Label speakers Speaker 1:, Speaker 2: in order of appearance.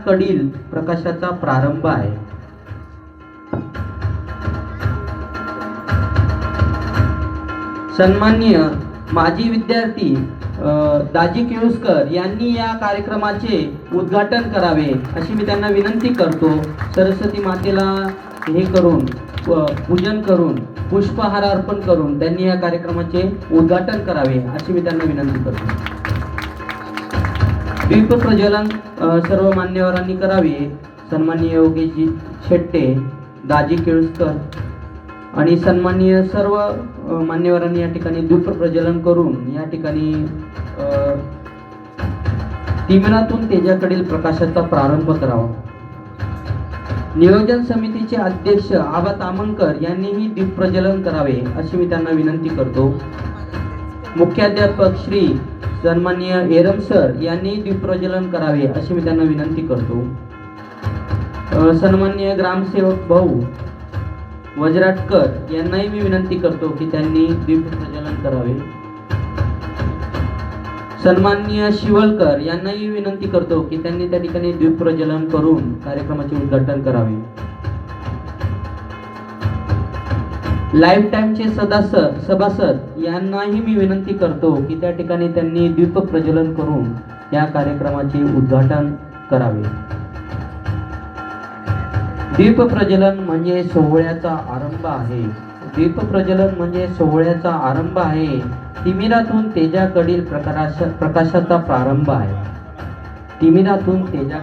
Speaker 1: कडील प्रकाशाचा प्रारंभ आहे. सन्माननीय माजी विद्यार्थी दाजी केळुसकर यांनी या कार्यक्रमाचे उद्घाटन करावे अशी मी त्यांना विनंती करतो. सरस्वती मातेला हे करून पूजन करून पुष्पहार अर्पण करून त्यांनी या कार्यक्रमाचे उद्घाटन करावे अशी मी त्यांना विनंती करतो. दीप प्रज्वलन सर्व मान्यवरांनी करावे. सन्माननीय योगेशजी शेट्टे, दाजी केळुसकर आणि सन्माननीय सर्व मान्यवरांनी या ठिकाणी दीप प्रज्वलन करून या ठिकाणी तिमिरातून तेजाकडील प्रकाशाचा प्रारंभ करावा. नियोजन समितीचे अध्यक्ष आबा तामणकर यांनीही दीप प्रज्वलन करावे अशी मी त्यांना विनंती करतो. मुख्याध्यापक श्री सन्माननीय एरम सर यांनी दीप प्रज्वलन करावे अशी मी त्यांना विनंती करतो. सन्माननीय ग्रामसेवक भाऊ वजराटकर यांनाही मी विनंती करतो की त्यांनी दीप प्रज्वलन करावे. सन्माननीय शिवलकर यांनाही विनंती करतो की त्यांनी त्या ठिकाणी दीप प्रज्वलन करून कार्यक्रमाचे उद्घाटन करावे. लाईफ टाइमचे सभासद यांनाही मी विनंती करतो की त्या ठिकाणी त्यांनी दीप प्रज्वलन करून या कार्यक्रमाचे उद्घाटन करावे. दीप प्रज्वलन म्हणजे सोहळ्याचा आरंभ आहे. दीप प्रज्वलन म्हणजे सोहळ्याचा आरंभ आहे. तिमिरातून तेजाकडील प्रकाशाचा प्रारंभ आहे. तिमिरातून तेजाकडील